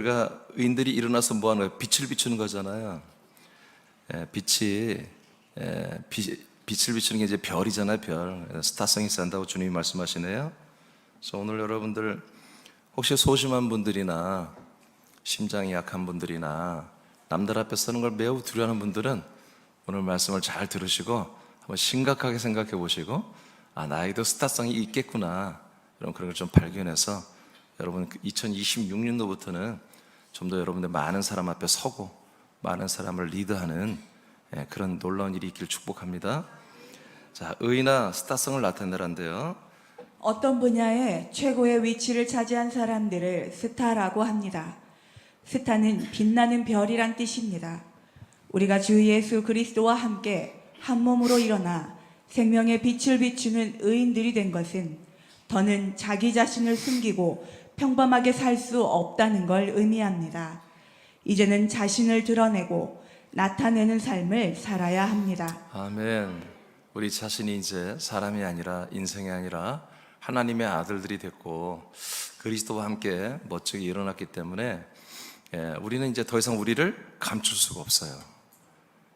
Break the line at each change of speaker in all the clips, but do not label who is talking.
우리가 의인들이 일어나서 뭐 하는 거예요? 빛을 비추는 거잖아요. 빛이 빛을 비추는 게 이제 별이잖아요. 별. 스타성이 쌓는다고 주님이 말씀하시네요. 그래서 오늘 여러분들 혹시 소심한 분들이나 심장이 약한 분들이나 남들 앞에 서는 걸 매우 두려워하는 분들은 오늘 말씀을 잘 들으시고 한번 심각하게 생각해 보시고, 나에게도 스타성이 있겠구나, 그런 걸 좀 발견해서 여러분 2026년도부터는 좀 더 여러분들 많은 사람 앞에 서고 많은 사람을 리드하는 그런 놀라운 일이 있길 축복합니다. 자, 의나 스타성을 나타내란데요.
어떤 분야에 최고의 위치를 차지한 사람들을 스타라고 합니다. 스타는 빛나는 별이란 뜻입니다. 우리가 주 예수 그리스도와 함께 한 몸으로 일어나 생명의 빛을 비추는 의인들이 된 것은 더는 자기 자신을 숨기고 평범하게 살 수 없다는 걸 의미합니다. 이제는 자신을 드러내고 나타내는 삶을 살아야 합니다.
아멘. 우리 자신이 이제 사람이 아니라 인생이 아니라 하나님의 아들들이 됐고 그리스도와 함께 멋지게 일어났기 때문에 우리는 이제 더 이상 우리를 감출 수가 없어요.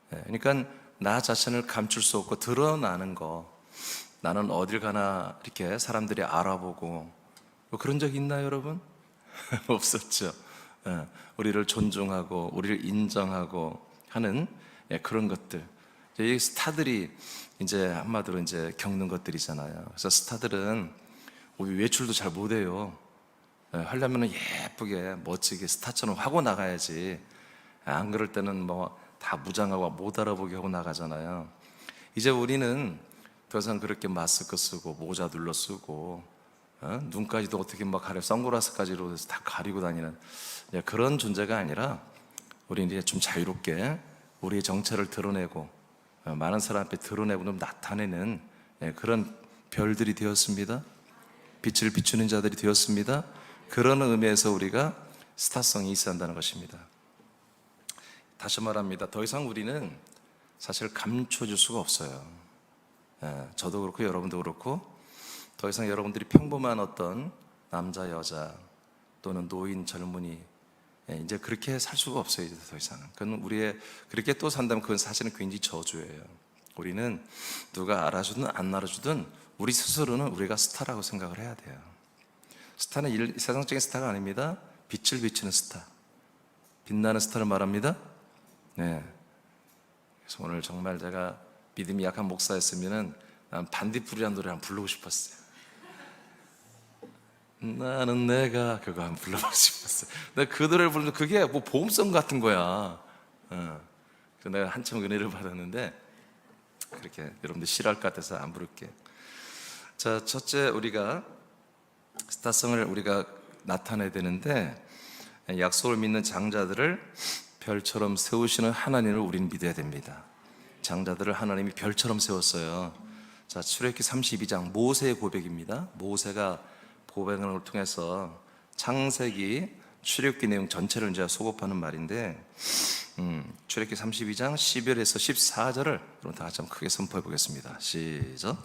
그러니까 나 자신을 감출 수 없고 드러나는 거, 나는 어딜 가나 이렇게 사람들이 알아보고, 그런 적 있나요, 여러분? 없었죠. 우리를 존중하고 우리를 인정하고 하는 그런 것들, 이 스타들이 이제 한마디로 이제 겪는 것들이잖아요. 그래서 스타들은 우리 외출도 잘 못해요. 하려면 예쁘게 멋지게 스타처럼 하고 나가야지. 안 그럴 때는 뭐 다 무장하고 못 알아보게 하고 나가잖아요. 이제 우리는 더 이상 그렇게 마스크 쓰고 모자 둘러 쓰고 눈까지도 어떻게 막 가려, 선글라스까지로 해서 다 가리고 다니는 그런 존재가 아니라 우리 이제 좀 자유롭게 우리의 정체를 드러내고 많은 사람 앞에 드러내고 좀 나타내는 그런 별들이 되었습니다. 빛을 비추는 자들이 되었습니다. 그런 의미에서 우리가 스타성이 있어야 한다는 것입니다. 다시 말합니다. 더 이상 우리는 사실 감춰줄 수가 없어요. 저도 그렇고 여러분도 그렇고 더 이상 여러분들이 평범한 어떤 남자, 여자 또는 노인, 젊은이 이제 그렇게 살 수가 없어요. 이제 더 이상. 그건 우리의 그렇게 또 산다면 그건 사실은 굉장히 저주예요. 우리는 누가 알아주든 안 알아주든 우리 스스로는 우리가 스타라고 생각을 해야 돼요. 스타는 세상적인 스타가 아닙니다. 빛을 비추는 스타, 빛나는 스타를 말합니다. 그래서 오늘 정말 제가 믿음이 약한 목사였으면은 난 반딧불이라는 노래 한번 부르고 싶었어요. 나는 내가 그거 한번 불러보고 싶었어요. 내가 그 노래를 부르면 그게 뭐 보험송 같은 거야. 그래서 내가 한참 은혜를 받았는데 그렇게 여러분들 싫어할 것 같아서 안 부를게. 자, 첫째, 우리가 스타성을 우리가 나타내야 되는데 약속을 믿는 장자들을 별처럼 세우시는 하나님을 우리는 믿어야 됩니다. 장자들을 하나님이 별처럼 세웠어요. 자, 출애굽기 32장 모세의 고백입니다. 모세가 고백을 통해서 창세기, 출애굽기 내용 전체를 이제 소급하는 말인데, 출애굽기 32장 12절에서 14절을 여러분 다 같이 한번 크게 선포해 보겠습니다. 시작.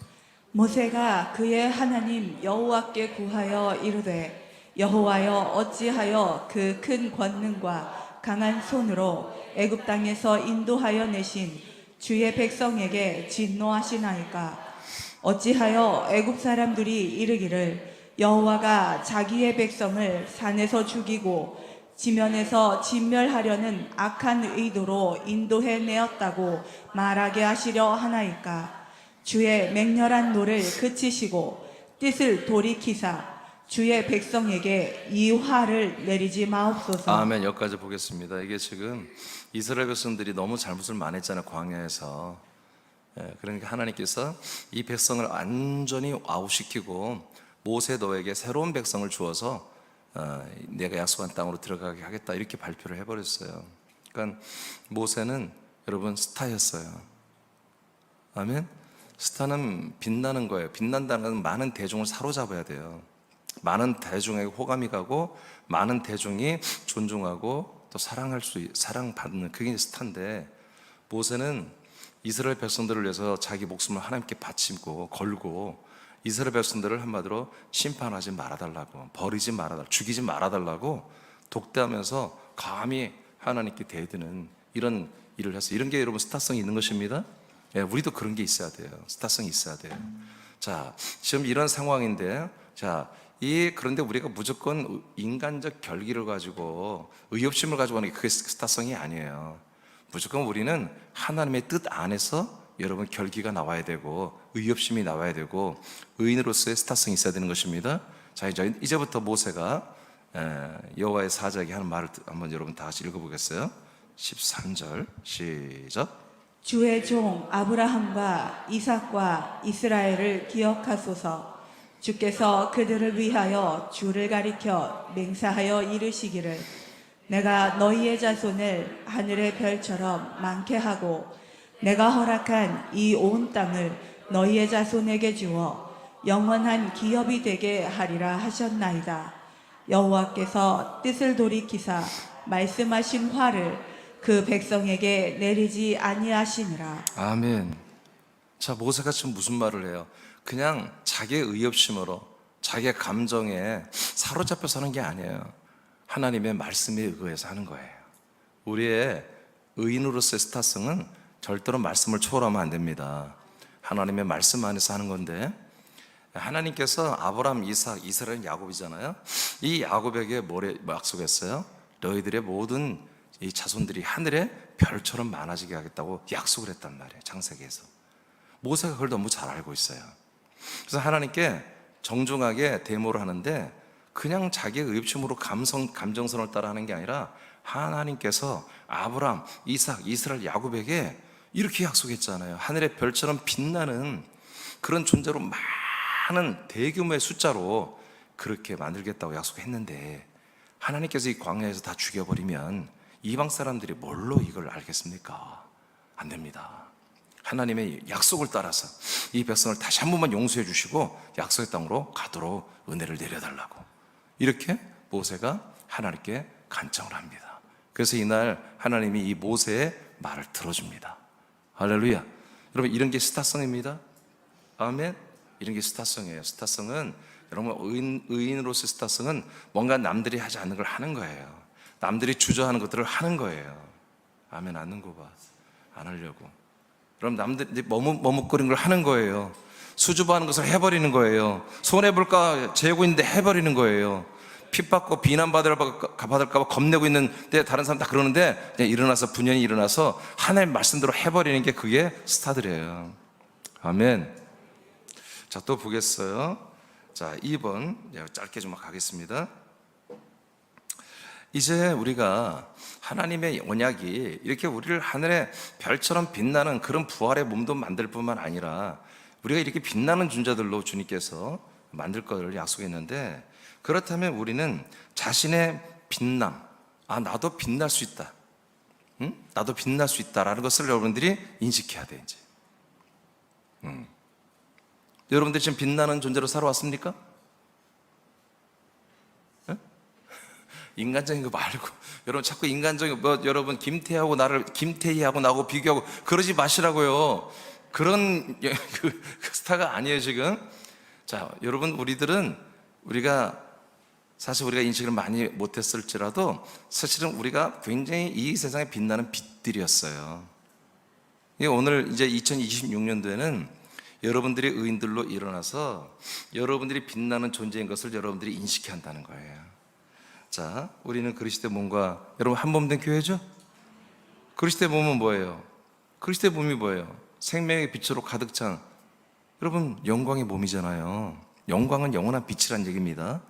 모세가 그의 하나님 여호와께 구하여 이르되 여호와여 어찌하여 그 큰 권능과 강한 손으로 애굽 땅에서 인도하여 내신 주의 백성에게 진노하시나이까. 어찌하여 애굽 사람들이 이르기를 여호와가 자기의 백성을 산에서 죽이고 지면에서 진멸하려는 악한 의도로 인도해 내었다고 말하게 하시려 하나이까. 주의 맹렬한 노를 그치시고 뜻을 돌이키사 주의 백성에게 이 화를 내리지 마옵소서.
아멘. 여기까지 보겠습니다. 이게 지금 이스라엘 백성들이 너무 잘못을 많이 했잖아요, 광야에서. 그러니까 하나님께서 이 백성을 완전히 아웃시키고 모세 너에게 새로운 백성을 주어서 내가 약속한 땅으로 들어가게 하겠다, 이렇게 발표를 해버렸어요. 그러니까 모세는 여러분 스타였어요. 아멘. 스타는 빛나는 거예요. 빛난다는 건 많은 대중을 사로잡아야 돼요. 많은 대중에게 호감이 가고 많은 대중이 존중하고 또 사랑받는 그게 스타인데, 모세는 이스라엘 백성들을 위해서 자기 목숨을 하나님께 바치고 걸고 이스라엘 백성들을 한마디로 심판하지 말아달라고, 버리지 말아달라고, 죽이지 말아달라고 독대하면서 감히 하나님께 대드는 이런 일을 했어요. 이런 게 여러분 스타성이 있는 것입니다. 예, 우리도 그런 게 있어야 돼요. 스타성이 있어야 돼요. 자, 지금 이런 상황인데, 자, 그런데 우리가 무조건 인간적 결기를 가지고 의협심을 가지고 하는 게 그게 스타성이 아니에요. 무조건 우리는 하나님의 뜻 안에서 여러분 결기가 나와야 되고 의협심이 나와야 되고 의인으로서의 스타성이 있어야 되는 것입니다. 자, 이제부터 모세가 여호와의 사자에게 하는 말을 한번 여러분 다 같이 읽어보겠어요. 13절 시작.
주의 종 아브라함과 이삭과 이스라엘을 기억하소서. 주께서 그들을 위하여 주를 가리켜 맹세하여 이르시기를 내가 너희의 자손을 하늘의 별처럼 많게 하고 내가 허락한 이 온 땅을 너희의 자손에게 주어 영원한 기업이 되게 하리라 하셨나이다. 여호와께서 뜻을 돌이키사 말씀하신 화를 그 백성에게 내리지 아니하시니라.
아멘. 자, 모세가 지금 무슨 말을 해요? 그냥 자기의 의협심으로 자기의 감정에 사로잡혀서 하는 게 아니에요. 하나님의 말씀에 의거해서 하는 거예요. 우리의 의인으로서의 스타성은 절대로 말씀을 초월하면 안 됩니다. 하나님의 말씀 안에서 하는 건데, 하나님께서 아브라함, 이삭, 이스라엘, 야곱이잖아요. 이 야곱에게 뭐래 약속했어요? 너희들의 모든 이 자손들이 하늘의 별처럼 많아지게 하겠다고 약속을 했단 말이에요. 창세기에서. 모세가 그걸 너무 잘 알고 있어요. 그래서 하나님께 정중하게 데모를 하는데 그냥 자기의 의협심으로 감정선을 따라 하는 게 아니라 하나님께서 아브라함, 이삭, 이스라엘, 야곱에게 이렇게 약속했잖아요. 하늘의 별처럼 빛나는 그런 존재로 많은 대규모의 숫자로 그렇게 만들겠다고 약속했는데 하나님께서 이 광야에서 다 죽여버리면 이방 사람들이 뭘로 이걸 알겠습니까? 안 됩니다. 하나님의 약속을 따라서 이 백성을 다시 한 번만 용서해 주시고 약속의 땅으로 가도록 은혜를 내려달라고 이렇게 모세가 하나님께 간청을 합니다. 그래서 이날 하나님이 이 모세의 말을 들어줍니다. 할렐루야. 여러분, 이런 게 스타성입니다. 아멘. 이런 게 스타성이에요. 스타성은 여러분 의인으로서의 스타성은 뭔가 남들이 하지 않는 걸 하는 거예요. 남들이 주저하는 것들을 하는 거예요. 아멘. 않는 거 봐. 안 하려고. 그럼 남들이 머뭇거리는 걸 하는 거예요. 수줍어하는 것을 해버리는 거예요. 손해볼까 재고 있는데 해버리는 거예요. 핍받고 비난받을까 봐 겁내고 있는데 다른 사람 다 그러는데 그냥 일어나서 분연히 일어나서 하나님 말씀대로 해버리는 게 그게 스타들이에요. 아멘. 자, 또 보겠어요. 자, 2번 짧게 좀 가겠습니다. 이제 우리가 하나님의 언약이 이렇게 우리를 하늘의 별처럼 빛나는 그런 부활의 몸도 만들 뿐만 아니라 우리가 이렇게 빛나는 존재들로 주님께서 만들 것을 약속했는데, 그렇다면 우리는 자신의 빛남, 나도 빛날 수 있다, 나도 빛날 수 있다라는 것을 여러분들이 인식해야 돼. 이제 여러분들이 지금 빛나는 존재로 살아왔습니까? 인간적인 거 말고 여러분 자꾸 인간적인 여러분 김태희하고 나하고 비교하고 그러지 마시라고요. 그런 그 스타가 아니에요 지금. 자, 여러분 사실 우리가 인식을 많이 못했을지라도 사실은 우리가 굉장히 이 세상에 빛나는 빛들이었어요. 오늘 이제 2026년도에는 여러분들이 의인들로 일어나서 여러분들이 빛나는 존재인 것을 여러분들이 인식해야 한다는 거예요. 자, 우리는 그리스도의 몸과, 여러분 한 몸 된 교회죠? 그리스도의 몸은 뭐예요? 그리스도의 몸이 뭐예요? 생명의 빛으로 가득 찬, 여러분 영광의 몸이잖아요. 영광은 영원한 빛이란 얘기입니다.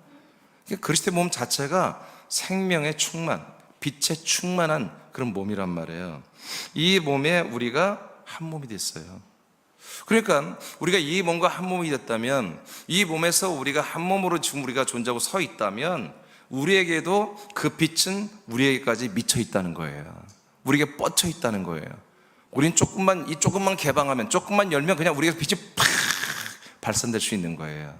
그러니까 그리스도의 몸 자체가 생명의 충만, 빛에 충만한 그런 몸이란 말이에요. 이 몸에 우리가 한 몸이 됐어요. 그러니까 우리가 이 몸과 한 몸이 됐다면, 이 몸에서 우리가 한 몸으로 지금 우리가 존재하고 서 있다면 우리에게도 그 빛은 우리에게까지 미쳐 있다는 거예요. 우리에게 뻗쳐 있다는 거예요. 우린 조금만 개방하면, 조금만 열면 그냥 우리가 빛이 팍 발산될 수 있는 거예요.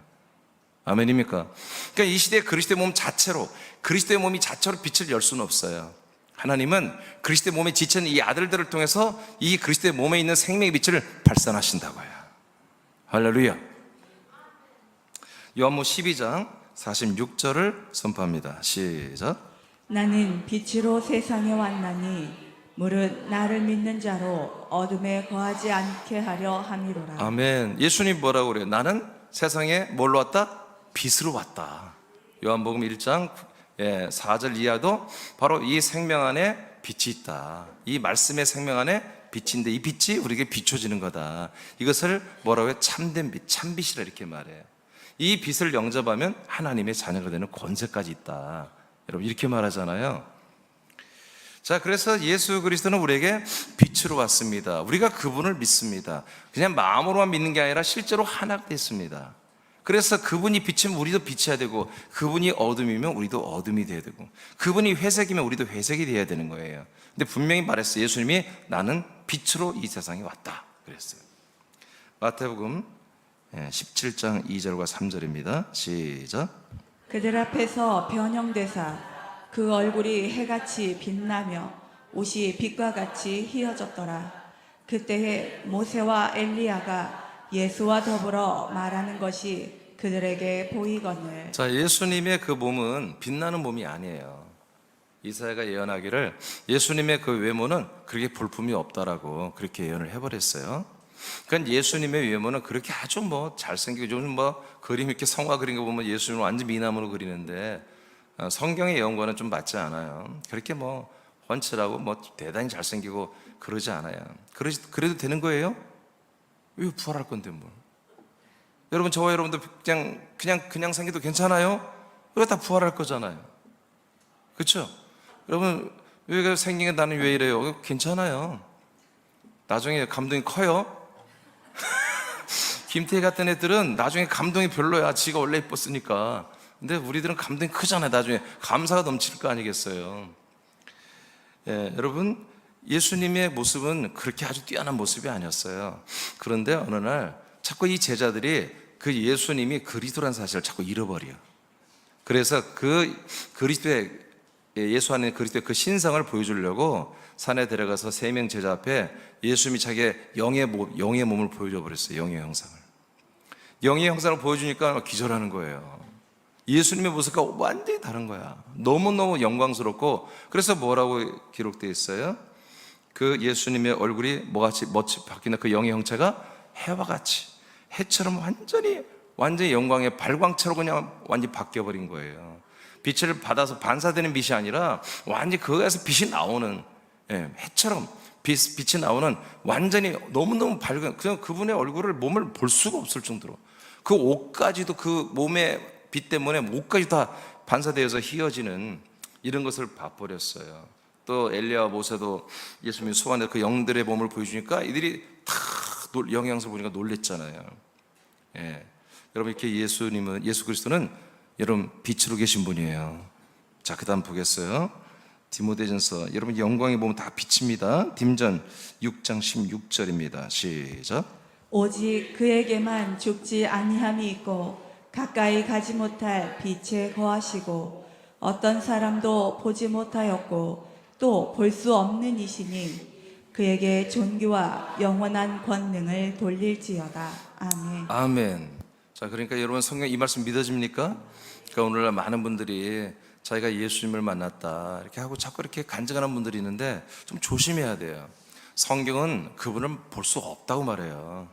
아멘입니까? 그러니까 이 시대의 그리스도의 몸 자체로, 그리스도의 몸이 자체로 빛을 열 수는 없어요. 하나님은 그리스도의 몸에 지친 이 아들들을 통해서 이 그리스도의 몸에 있는 생명의 빛을 발산하신다고요. 할렐루야. 요한복음 12장 46절을 선포합니다. 시작.
나는 빛으로 세상에 왔나니 무릇 나를 믿는 자로 어둠에 거하지 않게 하려 함이로라.
아멘. 예수님 뭐라고 그래요? 나는 세상에 뭘로 왔다? 빛으로 왔다. 요한복음 1장 4절 이하도 바로 이 생명 안에 빛이 있다. 이 말씀의 생명 안에 빛인데 이 빛이 우리에게 비춰지는 거다. 이것을 뭐라고 해요? 참된 빛, 참빛이라 이렇게 말해요. 이 빛을 영접하면 하나님의 자녀가 되는 권세까지 있다. 여러분 이렇게 말하잖아요. 자, 그래서 예수 그리스도는 우리에게 빛으로 왔습니다. 우리가 그분을 믿습니다. 그냥 마음으로만 믿는 게 아니라 실제로 하나가 됐습니다. 그래서 그분이 빛이면 우리도 빛이어야 되고, 그분이 어둠이면 우리도 어둠이 돼야 되고, 그분이 회색이면 우리도 회색이 돼야 되는 거예요. 근데 분명히 말했어요. 예수님이 나는 빛으로 이 세상에 왔다 그랬어요. 마태복음 17장 2절과 3절입니다. 시작.
그들 앞에서 변형되사 그 얼굴이 해같이 빛나며 옷이 빛과 같이 휘어졌더라. 그때에 모세와 엘리야가 예수와 더불어 말하는 것이 그들에게 보이거늘.
자, 예수님의 그 몸은 빛나는 몸이 아니에요. 이사야가 예언하기를 예수님의 그 외모는 그렇게 볼품이 없다라고 그렇게 예언을 해버렸어요. 그러니까 예수님의 외모는 그렇게 아주 뭐 잘생기고, 요즘 뭐 그림 이렇게 성화 그린 거 보면 예수님은 완전 미남으로 그리는데 성경의 예언과는 좀 맞지 않아요. 그렇게 뭐 훤칠하고 뭐 대단히 잘생기고 그러지 않아요. 그래도 되는 거예요? 왜 부활할 건데 뭘? 여러분, 저와 여러분도 그냥 생겨도 괜찮아요? 왜 다 부활할 거잖아요. 그렇죠? 여러분, 왜 생긴 게 나는 왜 이래요? 괜찮아요. 나중에 감동이 커요. 김태희 같은 애들은 나중에 감동이 별로야. 지가 원래 이뻤으니까. 근데 우리들은 감동이 크잖아요. 나중에 감사가 넘칠 거 아니겠어요. 여러분, 예수님의 모습은 그렇게 아주 뛰어난 모습이 아니었어요. 그런데 어느 날 자꾸 이 제자들이 그 예수님이 그리스도라는 사실을 자꾸 잃어버려요. 그래서 그 그리스도의, 예수 안에 그리스도의 그 신성을 보여주려고 산에 데려가서 3명 제자 앞에 예수님이 자기의 영의 몸을 보여줘 버렸어요. 영의 형상을. 영의 형상을 보여주니까 기절하는 거예요. 예수님의 모습과 완전히 다른 거야. 너무너무 영광스럽고, 그래서 뭐라고 기록되어 있어요? 그 예수님의 얼굴이 뭐같이 멋지 바뀌는 그 영의 형체가 해와 같이, 해처럼 완전히 영광의 발광체로 그냥 완전히 바뀌어버린 거예요. 빛을 받아서 반사되는 빛이 아니라 완전히 그거에서 빛이 나오는, 해처럼 빛이 나오는, 완전히 너무너무 밝은, 그냥 그분의 얼굴을, 몸을 볼 수가 없을 정도로, 그 옷까지도 그 몸의 빛 때문에 옷까지 다 반사되어서 휘어지는 이런 것을 봐버렸어요. 또 엘리야와 모세도 예수님이 수반에 그 영들의 몸을 보여주니까 이들이 다 영향을 보니까 놀랬잖아요. 여러분, 이렇게 예수 그리스도는 여러분 빛으로 계신 분이에요. 자, 그 다음 보겠어요. 디모데전서, 여러분 영광의 몸은 다 빛입니다. 딤전 6장 16절입니다. 시작.
오직 그에게만 죽지 아니함이 있고 가까이 가지 못할 빛에 거하시고 어떤 사람도 보지 못하였고 또 볼 수 없는 이시니 그에게 존귀와 영원한 권능을 돌릴지어다. 아멘.
아멘. 자, 그러니까 여러분, 성경 이 말씀 믿어집니까? 그러니까 오늘날 많은 분들이 자기가 예수님을 만났다 이렇게 하고 자꾸 이렇게 간증하는 분들이 있는데 좀 조심해야 돼요. 성경은 그분을 볼 수 없다고 말해요.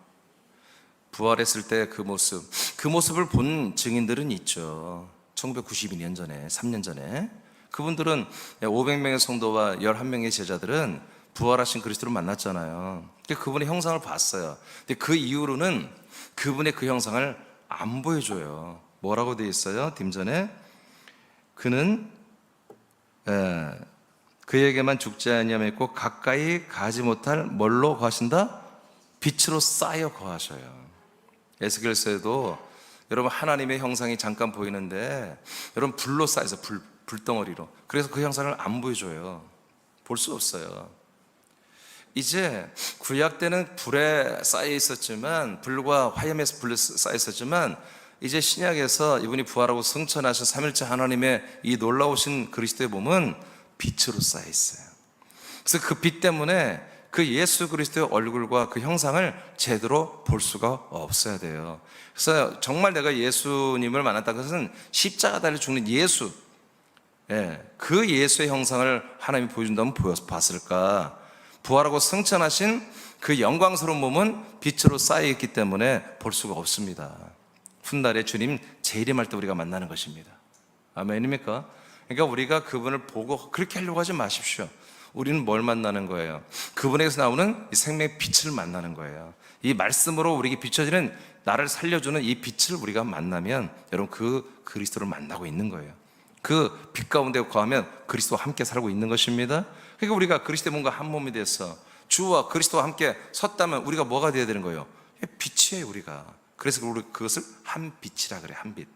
부활했을 때 그 모습을 본 증인들은 있죠. 1992년 전에, 3년 전에 그분들은 500명의 성도와 11명의 제자들은 부활하신 그리스도를 만났잖아요. 그분의 형상을 봤어요. 근데 그 이후로는 그분의 그 형상을 안 보여줘요. 뭐라고 되어 있어요? 딤전에 그는 그에게만 죽지 아니함이 있고 가까이 가지 못할 뭘로 거하신다? 빛으로 쌓여 거하셔요. 에스겔서에도 여러분 하나님의 형상이 잠깐 보이는데 여러분 불로 쌓여서 불덩어리로, 그래서 그 형상을 안 보여줘요. 볼 수 없어요. 이제 구약 때는 불에 쌓여 있었지만, 불과 화염에서 불에 쌓여 있었지만, 이제 신약에서 이분이 부활하고 승천하신 삼일째 하나님의 이 놀라우신 그리스도의 몸은 빛으로 쌓여 있어요. 그래서 그 빛 때문에 그 예수 그리스도의 얼굴과 그 형상을 제대로 볼 수가 없어야 돼요. 그래서 정말 내가 예수님을 만났다는 것은 십자가 달려 죽는 예수, 그 예수의 형상을 하나님이 보여준다면 봤을까? 부활하고 승천하신 그 영광스러운 몸은 빛으로 쌓여있기 때문에 볼 수가 없습니다. 훗날에 주님 재림할 때 우리가 만나는 것입니다. 아멘입니까? 그러니까 우리가 그분을 보고 그렇게 하려고 하지 마십시오. 우리는 뭘 만나는 거예요? 그분에게서 나오는 이 생명의 빛을 만나는 거예요. 이 말씀으로 우리에게 비춰지는, 나를 살려주는 이 빛을 우리가 만나면 여러분 그 그리스도를 만나고 있는 거예요. 그 빛 가운데 거하면 그리스도와 함께 살고 있는 것입니다. 그러니까 우리가 그리스도의 몸과 한 몸이 돼서 주와 그리스도와 함께 섰다면 우리가 뭐가 되어야 되는 거예요? 빛이에요, 우리가. 그래서 우리 그것을 한 빛이라 그래, 한 빛.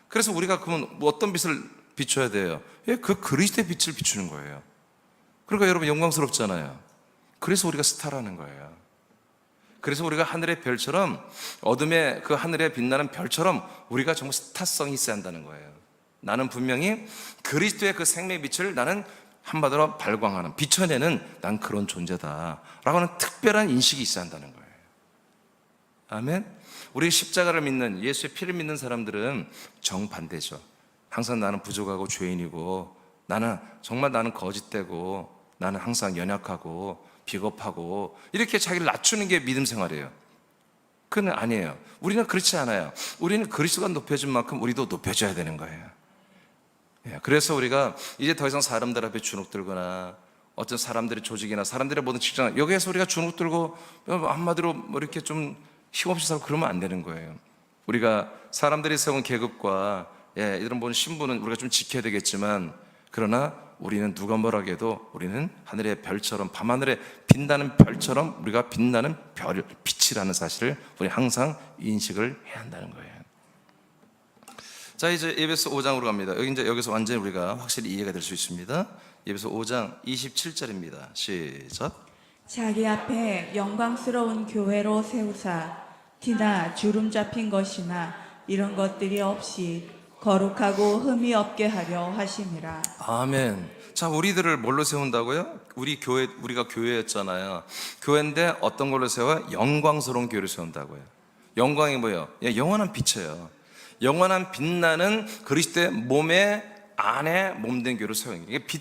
그래서 우리가 그러면 어떤 빛을 비춰야 돼요? 그 그리스도의 빛을 비추는 거예요. 그러니까 여러분 영광스럽잖아요. 그래서 우리가 스타라는 거예요. 그래서 우리가 하늘의 별처럼, 어둠의 그 하늘에 빛나는 별처럼 우리가 정말 스타성이 있어야 한다는 거예요. 나는 분명히 그리스도의 그 생명의 빛을 나는 한마디로 발광하는, 비춰내는 난 그런 존재다 라고 하는 특별한 인식이 있어야 한다는 거예요. 아멘. 우리 십자가를 믿는, 예수의 피를 믿는 사람들은 정반대죠. 항상 나는 부족하고 죄인이고, 나는 정말 나는 거짓되고, 나는 항상 연약하고 비겁하고, 이렇게 자기를 낮추는 게 믿음 생활이에요. 그건 아니에요. 우리는 그렇지 않아요. 우리는 그리스도가 높여진 만큼 우리도 높여져야 되는 거예요. 그래서 우리가 이제 더 이상 사람들 앞에 주눅 들거나, 어떤 사람들의 조직이나 사람들의 모든 직장, 여기에서 우리가 주눅 들고 한마디로 뭐 이렇게 좀 힘없이 살고 그러면 안 되는 거예요. 우리가 사람들이 세운 계급과 이런 모든 신분은 우리가 좀 지켜야 되겠지만, 그러나 우리는 누가 뭐라고 해도 우리는 하늘의 별처럼, 밤하늘에 빛나는 별처럼 우리가 빛나는 별, 빛이라는 사실을 우리 항상 인식을 해야 한다는 거예요. 자, 이제 에베소 5장으로 갑니다. 여기서 완전히 우리가 확실히 이해가 될 수 있습니다. 에베소 5장 27절입니다. 시작.
자기 앞에 영광스러운 교회로 세우사 티나 주름 잡힌 것이나 이런 것들이 없이 거룩하고 흠이 없게 하려 하심이라.
아멘. 자, 우리들을 뭘로 세운다고요? 우리가 교회였잖아요. 교회인데 어떤 걸로 세워요? 영광스러운 교회를 세운다고요. 영광이 뭐예요? 영원한 빛이에요. 영원한 빛나는 그리스도의 몸의 안에 몸된 교회를 세우는 거예요. 이게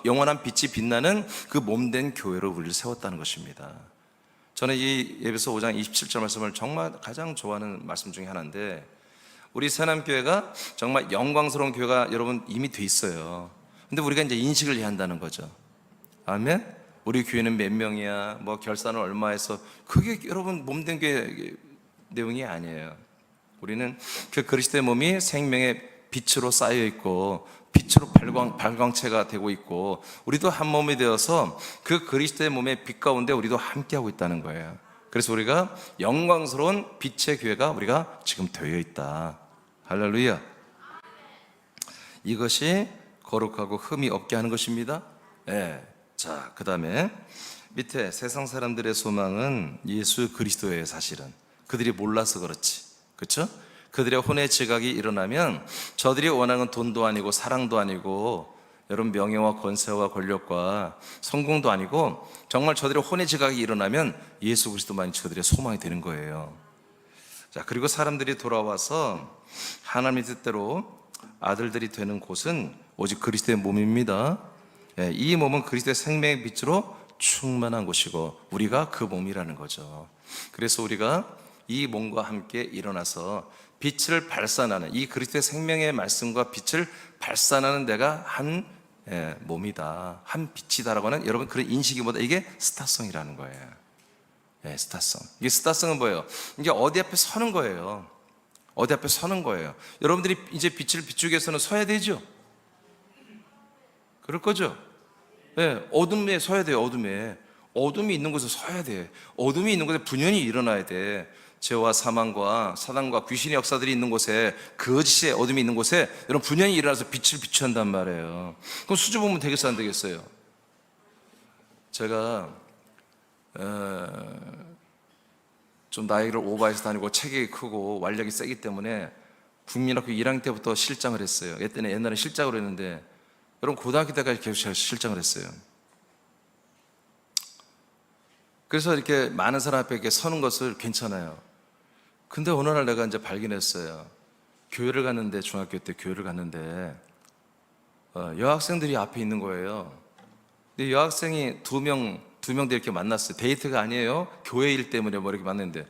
영원한 빛이 빛나는 그 몸된 교회로 우리를 세웠다는 것입니다. 저는 이 에베소 5장 27절 말씀을 정말 가장 좋아하는 말씀 중에 하나인데, 우리 새남교회가 정말 영광스러운 교회가 여러분 이미 돼 있어요. 근데 우리가 이제 인식을 해야 한다는 거죠. 아멘? 우리 교회는 몇 명이야, 뭐 결산을 얼마 해서, 그게 여러분 몸된 교회 내용이 아니에요. 우리는 그 그리스도의 몸이 생명의 빛으로 쌓여 있고, 빛으로 발광체가 되고 있고, 우리도 한 몸이 되어서 그 그리스도의 몸의 빛 가운데 우리도 함께하고 있다는 거예요. 그래서 우리가 영광스러운 빛의 교회가 우리가 지금 되어 있다. 할렐루야. 이것이 거룩하고 흠이 없게 하는 것입니다. 자, 그 다음에 밑에 세상 사람들의 소망은 예수 그리스도예요. 사실은 그들이 몰라서 그렇지, 그렇죠? 그들의 혼의 지각이 일어나면 저들이 원하는 돈도 아니고 사랑도 아니고 여러분 명예와 권세와 권력과 성공도 아니고, 정말 저들의 혼의 지각이 일어나면 예수 그리스도만이 저들의 소망이 되는 거예요. 자, 그리고 사람들이 돌아와서 하나님의 뜻대로 아들들이 되는 곳은 오직 그리스도의 몸입니다. 이 몸은 그리스도의 생명의 빛으로 충만한 곳이고 우리가 그 몸이라는 거죠. 그래서 우리가 이 몸과 함께 일어나서 빛을 발산하는, 이 그리스도의 생명의 말씀과 빛을 발산하는 내가 한 몸이다, 한 빛이다라고 하는 여러분 그런 인식이 뭐다? 이게 스타성이라는 거예요. 스타성. 이게 스타성은 뭐예요? 이게 어디 앞에 서는 거예요. 어디 앞에 서는 거예요. 여러분들이 이제 빛을 비추기 위해서는 서야 되죠. 그럴 거죠. 어둠에 서야 돼요. 어둠이 있는 곳에 서야 돼. 어둠이 있는 곳에 분연히 일어나야 돼. 죄와 사망과 사단과 귀신의 역사들이 있는 곳에, 거짓의 어둠이 있는 곳에 여러분 분연히 일어나서 빛을 비춰야 한단 말이에요. 그럼 수주 보면 되겠어, 안 되겠어요? 제가 좀 나이를 오버해서 다니고 체격이 크고 완력이 세기 때문에 국민학교 1학년 때부터 실장을 했어요. 옛날에 실장으로 했는데, 여러분 고등학교 때까지 계속 제가 실장을 했어요. 그래서 이렇게 많은 사람 앞에 이렇게 서는 것을 괜찮아요. 근데 어느 날 내가 이제 발견했어요. 교회를 갔는데, 중학교 때 교회를 갔는데 여학생들이 앞에 있는 거예요. 근데 여학생이 두 명 이렇게 만났어요. 데이트가 아니에요. 교회 일 때문에 뭐 이렇게 만났는데,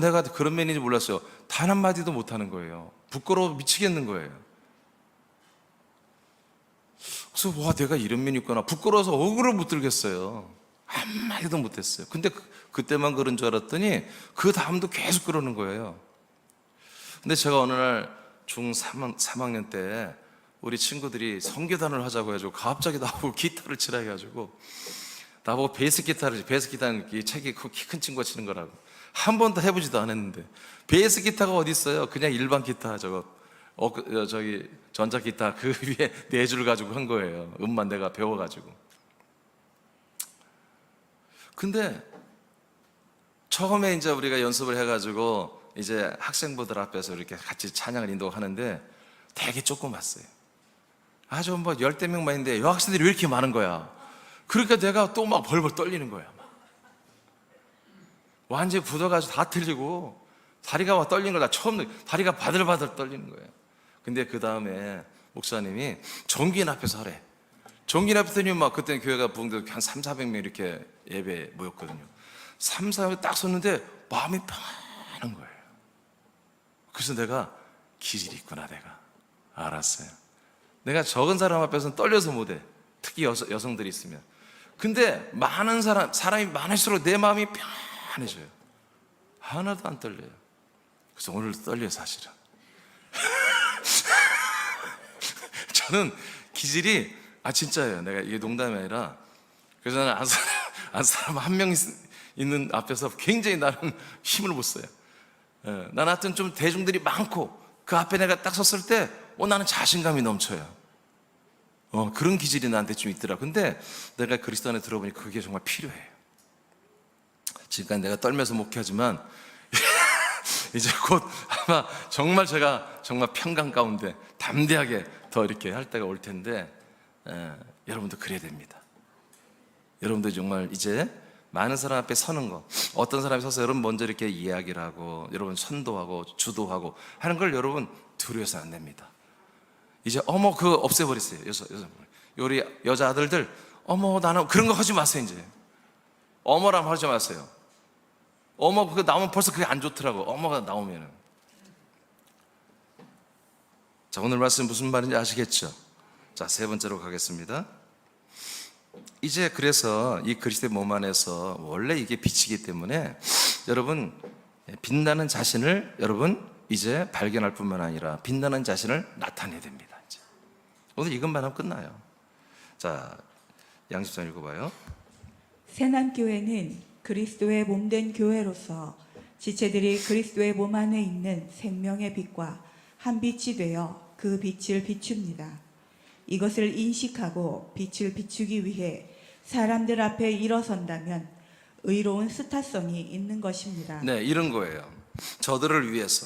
내가 그런 면인지 몰랐어요. 단 한마디도 못하는 거예요. 부끄러워 미치겠는 거예요. 그래서 와, 내가 이런 면이 있구나. 부끄러워서 어그로 못 들겠어요. 한마디도 못했어요. 근데 그때만 그런 줄 알았더니 그 다음도 계속 그러는 거예요. 근데 제가 어느 날 중3학년 때 우리 친구들이 성교단을 하자고 해가지고 갑자기 나보고 기타를 치라 해가지고, 나보고 베이스 기타는 이 책이 키 큰 친구가 치는 거라고. 한 번도 해보지도 않았는데 베이스 기타가 어디 있어요? 그냥 일반 기타 저기 전자 기타 그 위에 네 줄 가지고 한 거예요. 음만 내가 배워가지고. 근데 처음에 이제 우리가 연습을 해가지고 이제 학생부들 앞에서 이렇게 같이 찬양을 인도하는데 되게 조그맣어요. 아주 뭐 10대명만 있는데 여학생들이 왜 이렇게 많은 거야? 그러니까 내가 또 막 벌벌 떨리는 거야. 완전히 굳어가지고 다 틀리고, 다리가 막 떨리는 걸 나 처음 다리가 바들바들 떨리는 거예요. 근데 그 다음에 목사님이 종긴 앞에서 하래. 종긴 앞에서 막 그때 교회가 부흥도 한 300-400명 이렇게 예배 모였거든요. 3-4명 딱 섰는데 마음이 편한 거예요. 그래서 내가 기질이 있구나, 내가 알았어요. 내가 적은 사람 앞에서는 떨려서 못해. 특히 여성들이 있으면. 근데 많은 사람이 많을수록 내 마음이 편해져요. 하나도 안 떨려요. 그래서 오늘도 떨려요, 사실은. 저는 기질이, 진짜예요. 내가 이게 농담이 아니라, 그래서 나는 안 사람 한 명 있는 앞에서 굉장히 나는 힘을 못 써요. 나는 하여튼 좀 대중들이 많고 그 앞에 내가 딱 섰을 때 나는 자신감이 넘쳐요. 그런 기질이 나한테 좀 있더라. 근데 내가 그리스도 안에 들어보니 그게 정말 필요해요. 지금까지 내가 떨면서 목회하지만 이제 곧 아마 정말 제가 정말 평강 가운데 담대하게 더 이렇게 할 때가 올 텐데, 여러분도 그래야 됩니다. 여러분도 정말 이제 많은 사람 앞에 서는 거, 어떤 사람이 서서 여러분 먼저 이렇게 이야기를 하고 여러분 선도하고 주도하고 하는 걸 여러분 두려워서는 안 됩니다. 이제 그거 없애버렸어요. 우리 여자 아들들 나는 그런 거 하지 마세요. 이제 어머라면 하지 마세요. 그거 나오면 벌써 그게 안 좋더라고. 어머가 나오면은. 자, 오늘 말씀 무슨 말인지 아시겠죠? 자, 세 번째로 가겠습니다. 이제 그래서 이 그리스도의 몸 안에서 원래 이게 빛이기 때문에 여러분, 빛나는 자신을 여러분 이제 발견할 뿐만 아니라 빛나는 자신을 나타내야 됩니다. 이제. 오늘 이것만 하면 끝나요. 자, 양심상 읽어봐요.
새남교회는 그리스도의 몸된 교회로서 지체들이 그리스도의 몸 안에 있는 생명의 빛과 한 빛이 되어 그 빛을 비춥니다. 이것을 인식하고 빛을 비추기 위해 사람들 앞에 일어선다면 의로운 스타성이 있는 것입니다.
네, 이런 거예요. 저들을 위해서,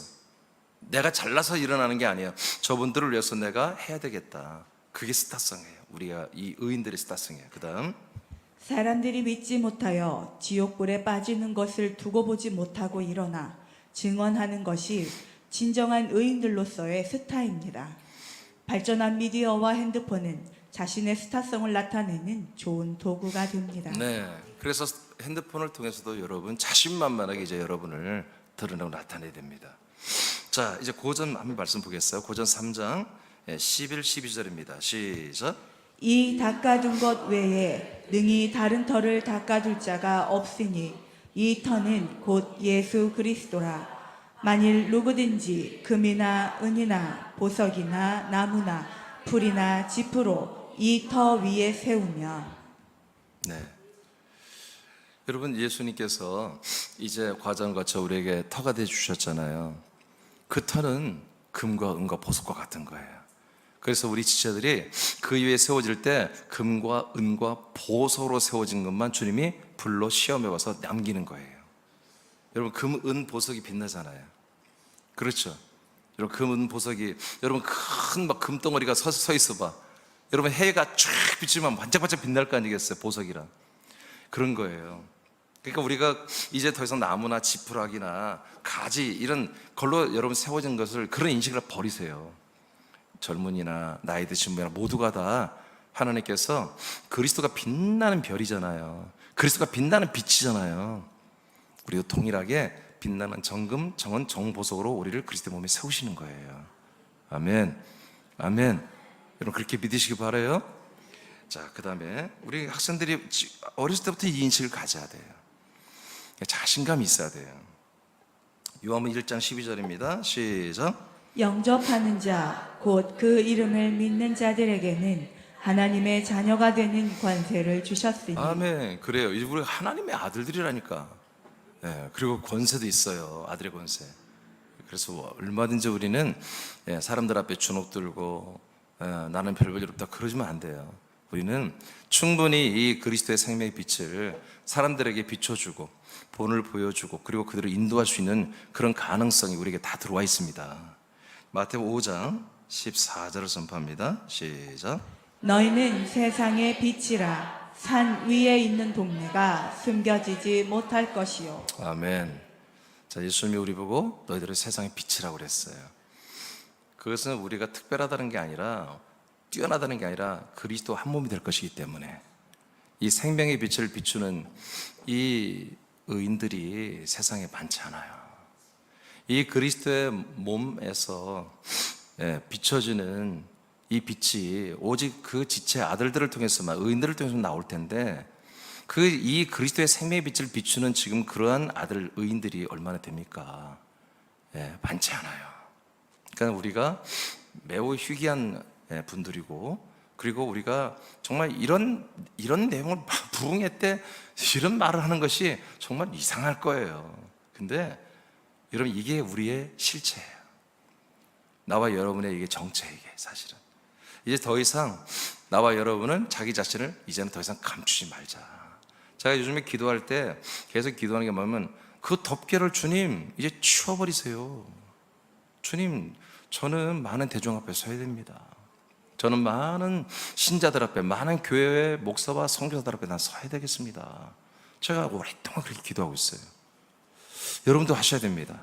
내가 잘나서 일어나는 게 아니에요. 저분들을 위해서 내가 해야 되겠다. 그게 스타성이에요. 우리가 이 의인들의 스타성이에요. 그 다음,
사람들이 믿지 못하여 지옥불에 빠지는 것을 두고 보지 못하고 일어나 증언하는 것이 진정한 의인들로서의 스타입니다. 발전한 미디어와 핸드폰은 자신의 스타성을 나타내는 좋은 도구가 됩니다.
네, 그래서 핸드폰을 통해서도 여러분 자신만만하게 이제 여러분을 드러내고 나타내야 됩니다. 자, 이제 고전 한번 말씀 보겠어요. 고전 3장 11, 12절입니다. 시작.
이 닦아둔 것 외에 능히 다른 터를 닦아둘 자가 없으니 이 터는 곧 예수 그리스도라. 만일 누구든지 금이나 은이나 보석이나 나무나 풀이나 지푸로 이 터 위에 세우면.
네, 여러분, 예수님께서 이제 과정을 거쳐 우리에게 터가 돼 주셨잖아요. 그 터는 금과 은과 보석과 같은 거예요. 그래서 우리 지체들이 그 위에 세워질 때 금과 은과 보석으로 세워진 것만 주님이 불로 시험해 봐서 남기는 거예요. 여러분, 금, 은, 보석이 빛나잖아요. 그렇죠? 여러분, 금, 은, 보석이, 여러분 큰 막 금덩어리가 서 있어 봐. 여러분, 해가 쫙 비치면 반짝반짝 빛날 거 아니겠어요? 보석이랑. 그런 거예요. 그러니까 우리가 이제 더 이상 나무나 지푸라기나 가지 이런 걸로 여러분 세워진 것을, 그런 인식을 버리세요. 젊은이나 나이 드신 분이나 모두가 다 하나님께서 그리스도가 빛나는 별이잖아요. 그리스도가 빛나는 빛이잖아요. 우리도 동일하게 빛나는 정은 정보석으로 우리를 그리스도의 몸에 세우시는 거예요. 아멘. 아멘. 여러분 그렇게 믿으시기 바라요. 자, 그 다음에 우리 학생들이 어렸을 때부터 이 인식을 가져야 돼요. 자신감이 있어야 돼요. 요한복음 1장 12절입니다. 시작.
영접하는 자, 곧 그 이름을 믿는 자들에게는 하나님의 자녀가 되는 권세를 주셨으니.
아멘. 그래요. 이제 우리가 하나님의 아들들이라니까. 예, 그리고 권세도 있어요. 아들의 권세. 그래서 얼마든지 우리는 사람들 앞에 주눅 들고 나는 별볼일 없다 그러지면 안 돼요. 우리는 충분히 이 그리스도의 생명의 빛을 사람들에게 비춰주고 본을 보여주고 그리고 그들을 인도할 수 있는 그런 가능성이 우리에게 다 들어와 있습니다. 마태복음 5장 14절을 선포합니다. 시작.
너희는 세상의 빛이라. 산 위에 있는 동네가 숨겨지지 못할 것이요.
아멘. 자, 예수님이 우리 보고 너희들은 세상의 빛이라고 그랬어요. 그것은 우리가 특별하다는 게 아니라 뛰어나다는 게 아니라 그리스도 한 몸이 될 것이기 때문에 이 생명의 빛을 비추는 이 의인들이 세상에 많지 않아요. 이 그리스도의 몸에서 비춰지는 이 빛이 오직 그 지체 아들들을 통해서만 의인들을 통해서 나올 텐데 이 그리스도의 생명의 빛을 비추는 지금 그러한 아들 의인들이 얼마나 됩니까? 많지 않아요. 그러니까 우리가 매우 희귀한 분들이고 그리고 우리가 정말 이런 내용을 부흥회 때 이런 말을 하는 것이 정말 이상할 거예요. 근데 여러분 이게 우리의 실체예요. 나와 여러분의 이게 정체예요. 이게 사실은 이제 더 이상 나와 여러분은 자기 자신을 이제는 더 이상 감추지 말자. 제가 요즘에 기도할 때 계속 기도하는 게 뭐냐면 그 덮개를 주님 이제 치워버리세요. 주님 저는 많은 대중 앞에 서야 됩니다. 저는 많은 신자들 앞에 많은 교회의 목사와 선교사들 앞에 난 서야 되겠습니다. 제가 오랫동안 그렇게 기도하고 있어요. 여러분도 하셔야 됩니다.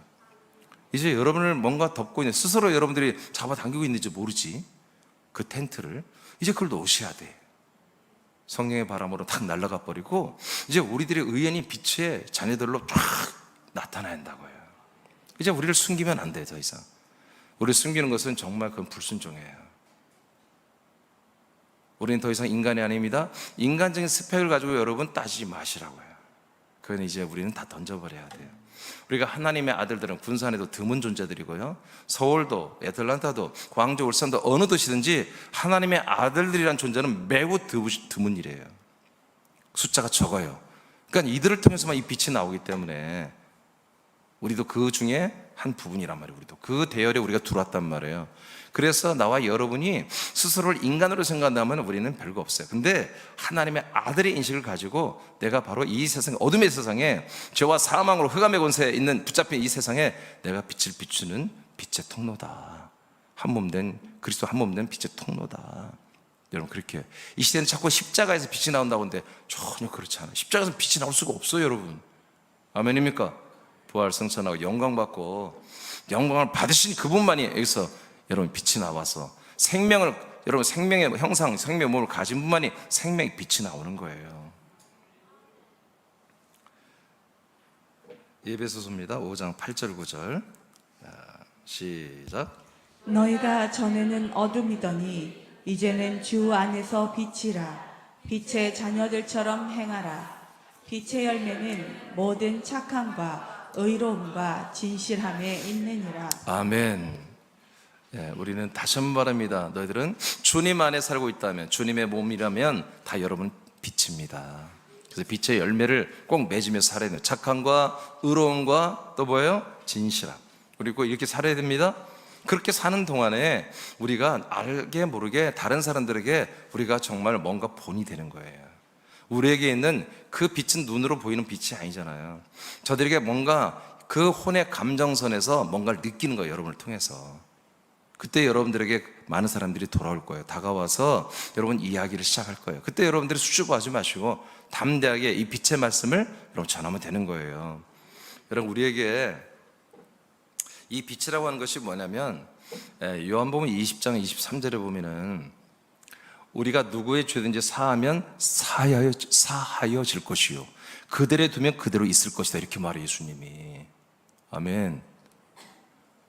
이제 여러분을 뭔가 덮고 있는 스스로 여러분들이 잡아당기고 있는지 모르지 그 텐트를 이제 그걸 놓으셔야 돼. 성령의 바람으로 탁 날아가 버리고 이제 우리들의 의연히 빛의 자녀들로 쫙 나타나야 한다고요. 이제 우리를 숨기면 안 돼. 더 이상 우리를 숨기는 것은 정말 그건 불순종이에요. 우리는 더 이상 인간이 아닙니다. 인간적인 스펙을 가지고 여러분 따지지 마시라고요. 그건 이제 우리는 다 던져버려야 돼요. 우리가 하나님의 아들들은 군산에도 드문 존재들이고요. 서울도 애틀란타도 광주 울산도 어느 도시든지 하나님의 아들들이란 존재는 매우 드문 일이에요. 숫자가 적어요. 그러니까 이들을 통해서만 이 빛이 나오기 때문에 우리도 그 중에 한 부분이란 말이에요. 우리도 그 대열에 우리가 들어왔단 말이에요. 그래서 나와 여러분이 스스로를 인간으로 생각한다면 우리는 별거 없어요. 근데 하나님의 아들의 인식을 가지고 내가 바로 이 세상 어둠의 세상에 죄와 사망으로 흑암의 권세에 있는 붙잡힌 이 세상에 내가 빛을 비추는 빛의 통로다. 한 몸 된 그리스도 한 몸 된 빛의 통로다. 여러분 그렇게 이 시대는 자꾸 십자가에서 빛이 나온다고 하는데 전혀 그렇지 않아요. 십자가에서 빛이 나올 수가 없어요, 여러분. 아멘입니까? 부활 승천하고 영광 받고 영광을 받으신 그분만이 여기서 여러분 빛이 나와서 생명을 여러분 생명의 형상 생명의 몸을 가진 분만이 생명의 빛이 나오는 거예요. 에베소서입니다. 5장 8절 9절 시작.
너희가 전에는 어둠이더니 이제는 주 안에서 빛이라. 빛의 자녀들처럼 행하라. 빛의 열매는 모든 착함과 의로움과 진실함에 있느니라.
아멘. 우리는 다시 한번 말합니다. 너희들은 주님 안에 살고 있다면 주님의 몸이라면 다 여러분 빛입니다. 그래서 빛의 열매를 꼭 맺으며 살아야 돼요. 착함과 의로움과 또 뭐예요? 진실함. 그리고 이렇게 살아야 됩니다. 그렇게 사는 동안에 우리가 알게 모르게 다른 사람들에게 우리가 정말 뭔가 본이 되는 거예요. 우리에게 있는 그 빛은 눈으로 보이는 빛이 아니잖아요. 저들에게 뭔가 그 혼의 감정선에서 뭔가를 느끼는 거예요. 여러분을 통해서. 그때 여러분들에게 많은 사람들이 돌아올 거예요. 다가와서 여러분 이야기를 시작할 거예요. 그때 여러분들이 수줍어하지 마시고 담대하게 이 빛의 말씀을 여러분 전하면 되는 거예요. 여러분 우리에게 이 빛이라고 하는 것이 뭐냐면 요한복음 20장 23절에 보면은 우리가 누구의 죄든지 사하면 사하여질 것이요 그대로 두면 그대로 있을 것이다, 이렇게 말해 예수님이. 아멘.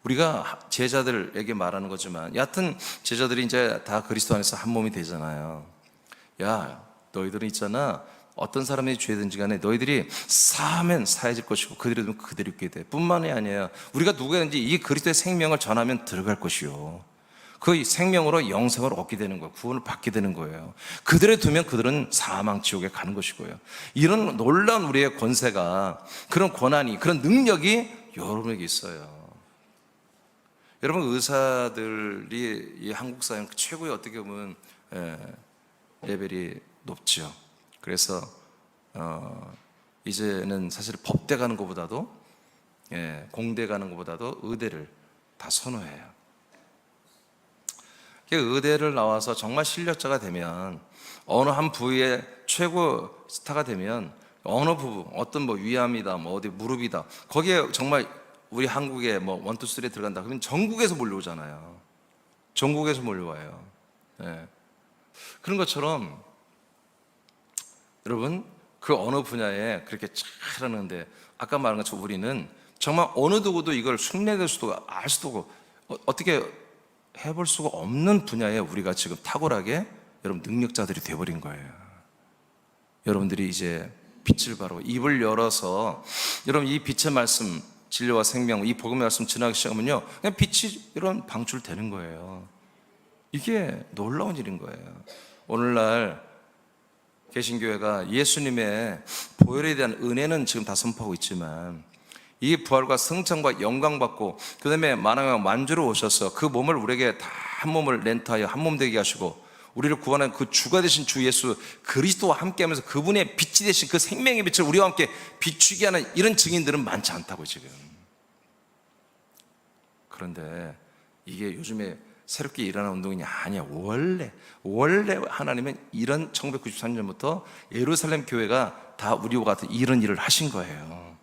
우리가 제자들에게 말하는 거지만 여하튼 제자들이 이제 다 그리스도 안에서 한 몸이 되잖아요. 야, 너희들은 있잖아, 어떤 사람의 죄든지 간에 너희들이 사하면 사해질 것이고 그대로 두면 그대로 있게 돼. 뿐만이 아니에요, 우리가 누구든지 이 그리스도의 생명을 전하면 들어갈 것이요 그 생명으로 영생을 얻게 되는 거예요. 구원을 받게 되는 거예요. 그들을 두면 그들은 사망 지옥에 가는 것이고요. 이런 놀라운 우리의 권세가, 그런 권한이, 그런 능력이 여러분에게 있어요. 여러분, 의사들이 이 한국 사회 최고의 어떻게 보면 레벨이 높죠. 그래서 이제는 사실 법대 가는 것보다도 공대 가는 것보다도 의대를 다 선호해요. 의대를 나와서 정말 실력자가 되면, 어느 한 부위의 최고 스타가 되면 어느 부분, 어떤 뭐 위암이다, 뭐 어디 무릎이다, 거기에 정말 우리 한국에 뭐 1, 2, 3에 들어간다 그러면 전국에서 몰려오잖아요. 전국에서 몰려와요. 그런 것처럼 여러분, 그 어느 분야에 그렇게 잘하는데, 아까 말한 것처럼 우리는 정말 어느 누구도 이걸 흉내낼 수도 알 수도 없고 어떻게 해볼 수가 없는 분야에 우리가 지금 탁월하게 여러분 능력자들이 되어버린 거예요. 여러분들이 이제 빛을 바로 입을 열어서 여러분 이 빛의 말씀, 진리와 생명, 이 복음의 말씀 전하기 시작하면요, 그냥 빛이 이런 방출되는 거예요. 이게 놀라운 일인 거예요. 오늘날 개신교회가 예수님의 보혈에 대한 은혜는 지금 다 선포하고 있지만, 이 부활과 성찬과 영광 받고 그 다음에 만왕의 만주로 오셔서 그 몸을 우리에게 다 한 몸을 렌트하여 한 몸 되게 하시고 우리를 구원한 그 주가 되신 주 예수 그리스도와 함께하면서 그분의 빛이 되신 그 생명의 빛을 우리와 함께 비추게 하는 이런 증인들은 많지 않다고 지금. 그런데 이게 요즘에 새롭게 일어나는 운동이 아니야. 원래 하나님은 이런 1993년부터 예루살렘 교회가 다 우리와 같은 이런 일을 하신 거예요.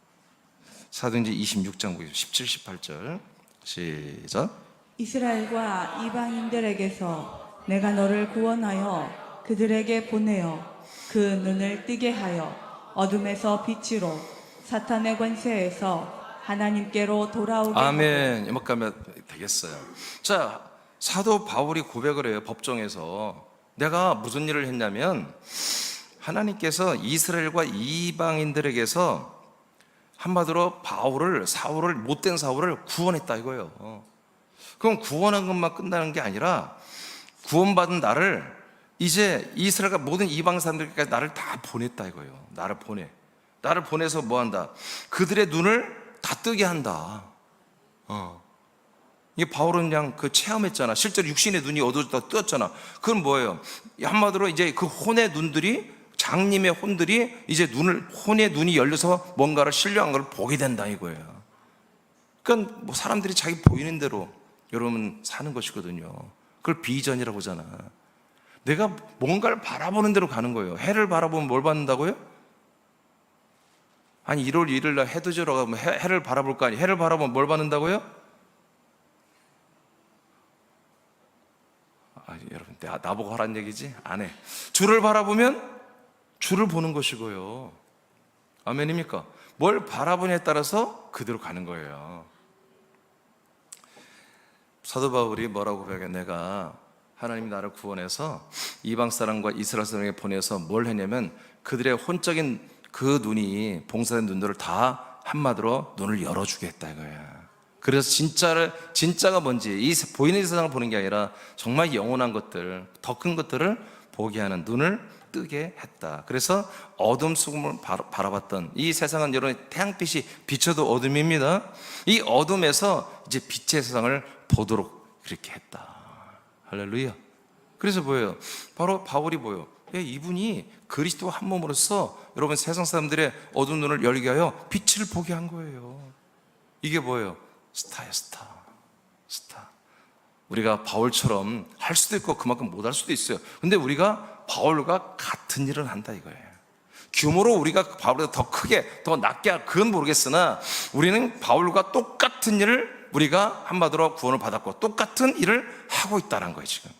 사도행전 26장 17, 18절 시작.
이스라엘과 이방인들에게서 내가 너를 구원하여 그들에게 보내어 그 눈을 뜨게 하여 어둠에서 빛으로 사탄의 권세에서 하나님께로 돌아오게
아멘. 이만 가면 되겠어요. 자, 사도 바울이 고백을 해요. 법정에서 내가 무슨 일을 했냐면, 하나님께서 이스라엘과 이방인들에게서 한마디로 사울을 못된 사울을 구원했다 이거예요. 그럼 구원한 것만 끝나는 게 아니라 구원받은 나를 이제 이스라엘과 모든 이방 사람들까지 나를 다 보냈다 이거예요. 나를 보내서 뭐 한다? 그들의 눈을 다 뜨게 한다. 이게 바울은 그냥 그 체험했잖아. 실제로 육신의 눈이 어두워졌다 뜨었잖아. 그건 뭐예요? 한마디로 이제 그 혼의 눈들이, 장님의 혼들이 이제 혼의 눈이 열려서 뭔가를 신령한 걸 보게 된다 이거예요. 그러니까 뭐 사람들이 자기 보이는 대로 여러분 사는 것이거든요. 그걸 비전이라고 하잖아. 내가 뭔가를 바라보는 대로 가는 거예요. 해를 바라보면 뭘 받는다고요? 아니 1월 1일 날 해도 지러 가면 해를 바라볼 거 아니에요. 해를 바라보면 뭘 받는다고요? 여러분 나보고 하란 얘기지? 안 해. 주를 바라보면 주를 보는 것이고요. 아멘입니까? 뭘 바라보냐에 따라서 그대로 가는 거예요. 사도 바울이 뭐라고 고백해? 내가 하나님이 나를 구원해서 이방 사람과 이스라엘 사람에게 보내서 뭘 했냐면 그들의 혼적인 그 눈이, 봉사된 눈들을 다 한마디로 눈을 열어주게 했다 이거야. 그래서 진짜가 뭔지, 이 보이는 세상을 보는 게 아니라 정말 영원한 것들, 더 큰 것들을 보게 하는 눈을 뜨게 했다. 그래서 어둠 속을 바라봤던 이 세상은 여러분 태양빛이 비춰도 어둠입니다. 이 어둠에서 이제 빛의 세상을 보도록 그렇게 했다. 할렐루야. 그래서 뭐예요? 바로 바울이 뭐예요? 이분이 그리스도와 한 몸으로서 여러분 세상 사람들의 어두운 눈을 열게 하여 빛을 보게 한 거예요. 이게 뭐예요? 스타야, 스타. 우리가 바울처럼 할 수도 있고 그만큼 못 할 수도 있어요. 근데 우리가 바울과 같은 일을 한다 이거예요. 규모로 우리가 바울보다 더 크게, 더 낮게, 그건 모르겠으나 우리는 바울과 똑같은 일을 우리가 한마디로 구원을 받았고 똑같은 일을 하고 있다는 거예요. 지금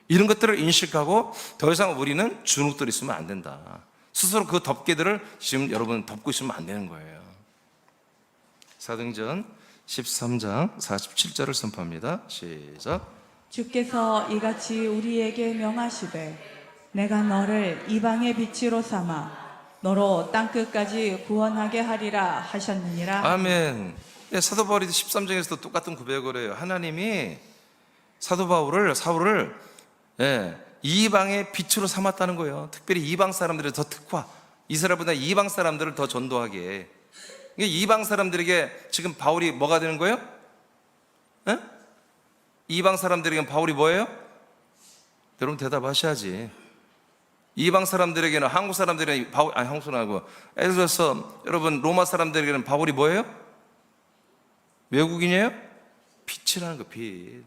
이런 것들을 인식하고 더 이상 우리는 주눅들이 있으면 안 된다. 스스로 그 덮개들을 지금 여러분 덮고 있으면 안 되는 거예요. 사도행전 13장 47절을 선포합니다. 시작.
주께서 이같이 우리에게 명하시되 내가 너를 이방의 빛으로 삼아 너로 땅끝까지 구원하게 하리라 하셨느니라.
아멘. 예, 사도 바울이 13장에서도 똑같은 고백을 해요. 하나님이 사도 사울을 이방의 빛으로 삼았다는 거예요. 특별히 이방 사람들을 더 특화, 이스라엘보다 이방 사람들을 더 전도하게. 이방 사람들에게 지금 바울이 뭐가 되는 거예요? 예? 이방 사람들에게는 바울이 뭐예요? 여러분 대답하셔야지. 이방 사람들에게는 한국 사람들에게는 한국 사람하고 예를 들어서 여러분 로마 사람들에게는 바울이 뭐예요? 외국인이에요? 빛이라는 거, 빛.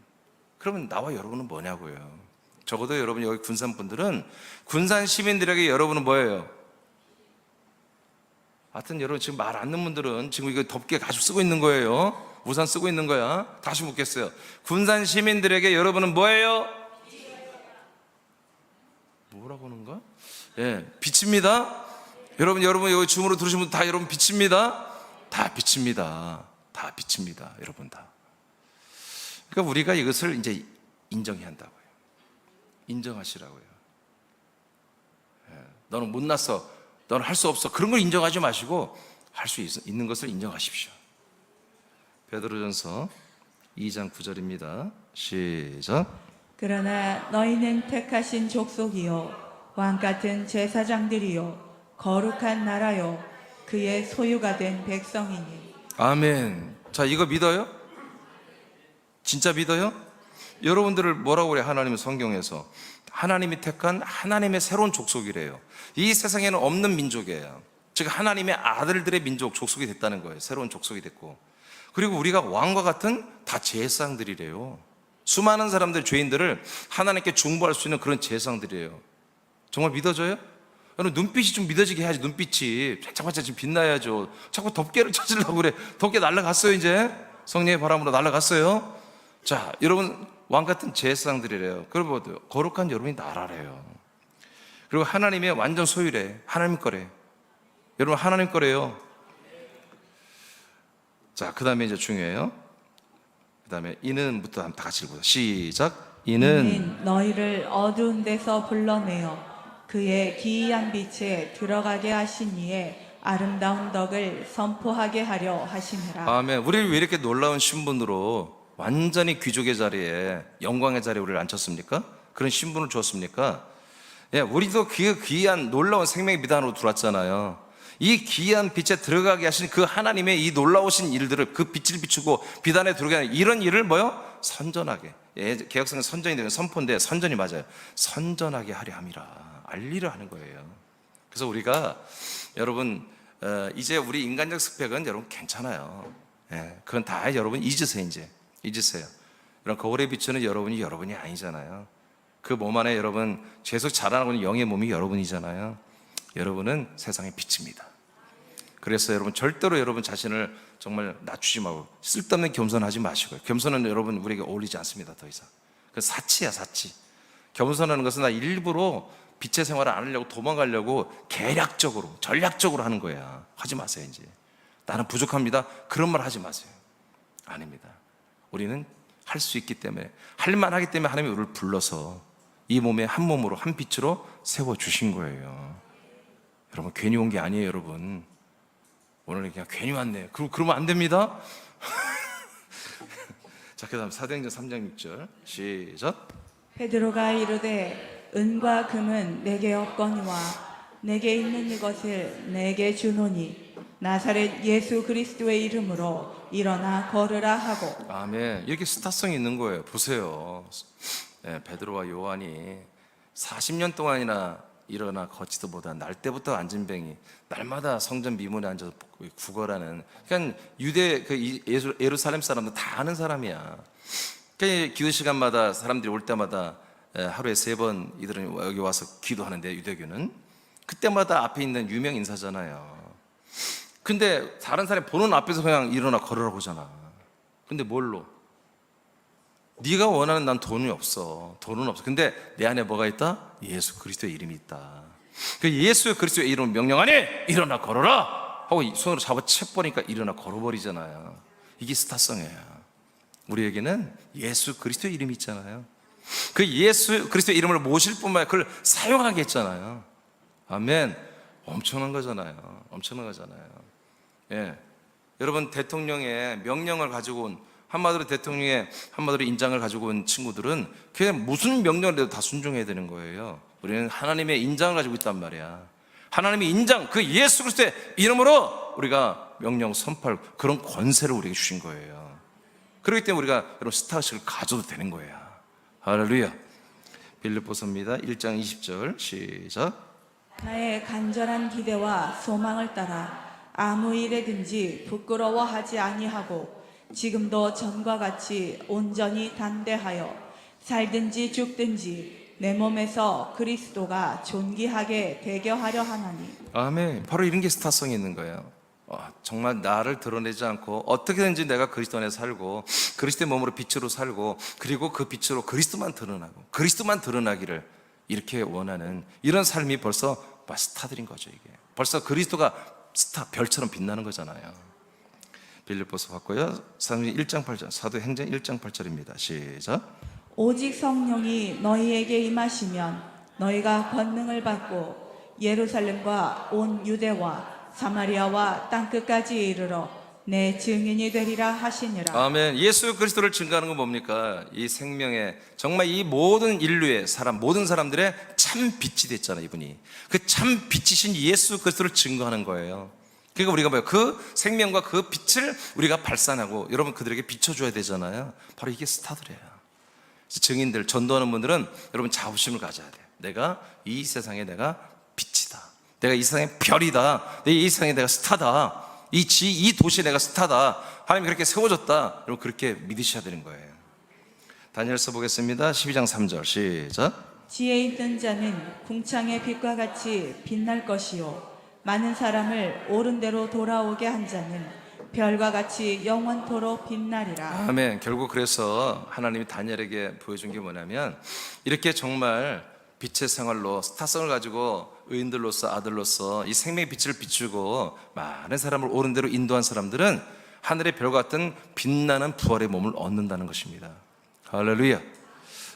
그러면 나와 여러분은 뭐냐고요. 적어도 여러분 여기 군산 분들은 군산 시민들에게 여러분은 뭐예요? 하여튼 여러분 지금 말 안 듣는 분들은 지금 이거 덮개 가지고 쓰고 있는 거예요. 우산 쓰고 있는 거야. 다시 묻겠어요. 군산 시민들에게 여러분은 뭐예요? 뭐라고 하는가? 예, 빛입니다. 여러분 여기 줌으로 들으신 분들 다 여러분 빛입니다. 다 빛입니다. 다 빛입니다. 여러분 다. 그러니까 우리가 이것을 이제 인정해야 한다고요. 인정하시라고요. 예, 너는 못났어. 너는 할 수 없어. 그런 걸 인정하지 마시고 할 수 있는 것을 인정하십시오. 베드로전서 2장 9절입니다. 시작.
그러나 너희는 택하신 족속이요 왕같은 제사장들이요 거룩한 나라요 그의 소유가 된 백성이니.
아멘. 자, 이거 믿어요? 진짜 믿어요? 여러분들을 뭐라고 그래? 하나님은 성경에서 하나님이 택한 하나님의 새로운 족속이래요. 이 세상에는 없는 민족이에요. 즉 하나님의 아들들의 민족, 족속이 됐다는 거예요. 새로운 족속이 됐고, 그리고 우리가 왕과 같은 다 제사장들이래요. 수많은 사람들, 죄인들을 하나님께 중보할 수 있는 그런 제사장들이에요. 정말 믿어져요? 여러분 눈빛이 좀 믿어지게 해야지. 눈빛이 반짝반짝 지금 빛나야죠. 자꾸 덮개를 찾으려고 그래. 덮개 날아갔어요. 이제 성령의 바람으로 날아갔어요. 자, 여러분 왕같은 제사장들이래요. 그리고 거룩한 여러분이 나라래요. 그리고 하나님의 완전 소유래. 하나님 거래. 여러분 하나님 거래요. 자, 그 다음에 이제 중요해요. 그 다음에 이는부터 다 같이 읽어보자. 시작. 이는
너희를 어두운 데서 불러내어 그의 기이한 빛에 들어가게 하신 이에 아름다운 덕을 선포하게 하려 하심이라.
아멘. 우리를 왜 이렇게 놀라운 신분으로 완전히 귀족의 자리에, 영광의 자리에 우리를 앉혔습니까? 그런 신분을 주었습니까? 예, 우리도 그 귀한 놀라운 생명의 미단으로 들어왔잖아요. 이 귀한 빛에 들어가게 하신 그 하나님의 이 놀라우신 일들을, 그 빛을 비추고 비단에 들어가게 하는 이런 일을 뭐요? 선전하게. 예, 개혁성은 선전이 되는 선포인데 선전이 맞아요. 선전하게 하려 함이라. 알리려 하는 거예요. 그래서 우리가 여러분 이제 우리 인간적 스펙은 여러분 괜찮아요. 예, 그건 다 여러분 잊으세요. 이제 잊으세요. 이런 거울에 비추는 여러분이 아니잖아요. 그 몸 안에 여러분 계속 자라나고 있는 영의 몸이 여러분이잖아요. 여러분은 세상의 빛입니다. 그래서 여러분 절대로 여러분 자신을 정말 낮추지 말고 쓸데없는 겸손하지 마시고요. 겸손은 여러분 우리에게 어울리지 않습니다. 더 이상. 그 사치야, 사치. 겸손하는 것은 나 일부러 빛의 생활을 안 하려고 도망가려고 계략적으로 전략적으로 하는 거야. 하지 마세요. 이제 나는 부족합니다. 그런 말 하지 마세요. 아닙니다. 우리는 할 수 있기 때문에, 할 만하기 때문에 하나님이 우리를 불러서 이 몸에 한 몸으로 한 빛으로 세워주신 거예요. 여러분 괜히 온 게 아니에요. 여러분 오늘 그냥 괜히 왔네. 그러면 안 됩니다. 자, 그 다음 사도행전 3장 6절 시작.
베드로가 이르되 은과 금은 내게 없거니와 내게 있는 이것을 내게 주노니 나사렛 예수 그리스도의 이름으로 일어나 걸으라 하고.
아멘. 이렇게 스타성이 있는 거예요. 보세요. 베드로와 요한이 40년 동안이나 일어나 걷지도 못한 날 때부터 앉은 뱅이, 날마다 성전 미문에 앉아서 구걸하는, 그러니까 유대 예루살렘 사람들 다 아는 사람이야. 그러니까 기도 시간마다 사람들이 올 때마다 하루에 3번 이들은 여기 와서 기도하는데, 유대교는 그때마다 앞에 있는 유명 인사잖아요. 근데 다른 사람이 보는 앞에서 그냥 일어나 걸으라고 하잖아. 근데 뭘로? 네가 원하는 난 돈이 없어. 돈은 없어. 근데 내 안에 뭐가 있다? 예수 그리스도의 이름이 있다. 그 예수 그리스도의 이름을 명령하니 일어나 걸어라 하고 손으로 잡아 채보니까 일어나 걸어버리잖아요. 이게 스타성이에요. 우리에게는 예수 그리스도의 이름이 있잖아요. 그 예수 그리스도의 이름을 모실 뿐만 아니라 그걸 사용하게 했잖아요. 아멘. 엄청난 거잖아요. 엄청난 거잖아요. 예. 여러분, 대통령의 명령을 가지고 온, 한마디로 대통령의 한마디로 인장을 가지고 온 친구들은 그냥 무슨 명령을 해도 다 순종해야 되는 거예요. 우리는 하나님의 인장을 가지고 있단 말이야. 하나님의 인장, 그 예수 그리스도의 이름으로 우리가 명령 선포할 그런 권세를 우리에게 주신 거예요. 그렇기 때문에 우리가 여러분 스타의식을 가져도 되는 거예요. 할렐루야. 빌립보서입니다. 1장 20절 시작.
나의 간절한 기대와 소망을 따라 아무 일에든지 부끄러워하지 아니하고 지금도 전과 같이 온전히 담대하여 살든지 죽든지 내 몸에서 그리스도가 존귀하게 되게 하려 하나니.
아멘. 바로 이런 게 스타성이 있는 거예요. 정말 나를 드러내지 않고 어떻게든지 내가 그리스도 안에 살고 그리스도의 몸으로 빛으로 살고 그리고 그 빛으로 그리스도만 드러나고 그리스도만 드러나기를 이렇게 원하는 이런 삶이 벌써 스타들인 거죠. 이게 벌써 그리스도가 스타 별처럼 빛나는 거잖아요. 빌립보서 봤고요. 사도행전 1장 8절, 사도행전 1장 8절입니다. 시작.
오직 성령이 너희에게 임하시면 너희가 권능을 받고 예루살렘과 온 유대와 사마리아와 땅끝까지 이르러 내 증인이 되리라 하시니라.
아멘. 예수 그리스도를 증거하는 건 뭡니까? 이 생명의 정말 이 모든 인류의 사람, 모든 사람들의 참 빛이 됐잖아요. 이분이 그 참 빛이신 예수 그리스도를 증거하는 거예요. 그러니까 우리가 뭐예요? 그 생명과 그 빛을 우리가 발산하고 여러분 그들에게 비춰줘야 되잖아요. 바로 이게 스타들이에요. 증인들, 전도하는 분들은 여러분 자부심을 가져야 돼요. 내가 이 세상에 내가 빛이다. 내가 이 세상의 별이다. 이 세상에 내가 스타다. 이 도시에 내가 스타다. 하나님이 그렇게 세워줬다. 여러분 그렇게 믿으셔야 되는 거예요. 다니엘서 보겠습니다. 12장 3절 시작.
지혜 있는 자는 궁창의 빛과 같이 빛날 것이요 많은 사람을 옳은 대로 돌아오게 한 자는 별과 같이 영원토록 빛나리라.
아멘. 결국 그래서 하나님이 다니엘에게 보여준 게 뭐냐면 이렇게 정말 빛의 생활로 스타성을 가지고 의인들로서 아들로서 이 생명의 빛을 비추고 많은 사람을 옳은 대로 인도한 사람들은 하늘의 별 같은 빛나는 부활의 몸을 얻는다는 것입니다. 할렐루야.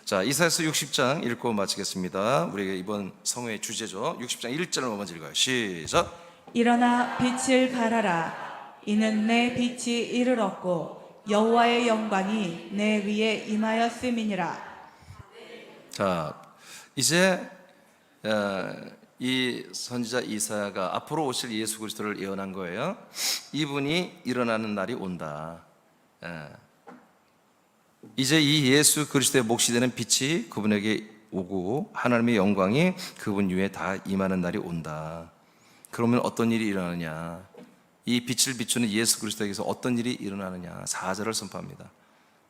자, 이사야서 60장 읽고 마치겠습니다. 우리에게 이번 성회의 주제죠. 60장 1절을 먼저 읽어요. 시작.
일어나 빛을 발하라. 이는 내 빛이 이르렀고 여호와의 영광이 내 위에 임하였음이니라.
자, 이제 이 선지자 이사야가 앞으로 오실 예수 그리스도를 예언한 거예요. 이분이 일어나는 날이 온다. 이제 이 예수 그리스도의 몫이 되는 빛이 그분에게 오고 하나님의 영광이 그분 위에 다 임하는 날이 온다. 그러면 어떤 일이 일어나느냐? 이 빛을 비추는 예수 그리스도에게서 어떤 일이 일어나느냐? 4절을 선포합니다.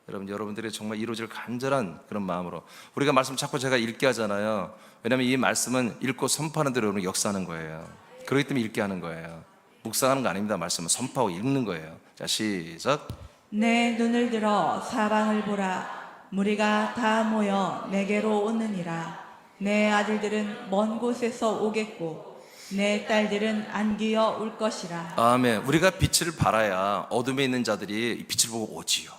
여러분들이 정말 이루어질 간절한 그런 마음으로 우리가 말씀 자꾸 제가 읽게 하잖아요. 왜냐하면 이 말씀은 읽고 선포하는 대로 여러분 역사하는 거예요. 그렇기 때문에 읽게 하는 거예요. 묵상하는 거 아닙니다. 말씀은 선포하고 읽는 거예요. 자, 시작.
내 눈을 들어 사방을 보라. 무리가 다 모여 내게로 오느니라. 내 아들들은 먼 곳에서 오겠고 내 딸들은 안기어 올 것이라.
아멘. 우리가 빛을 발하야 어둠에 있는 자들이 이 빛을 보고 오지요.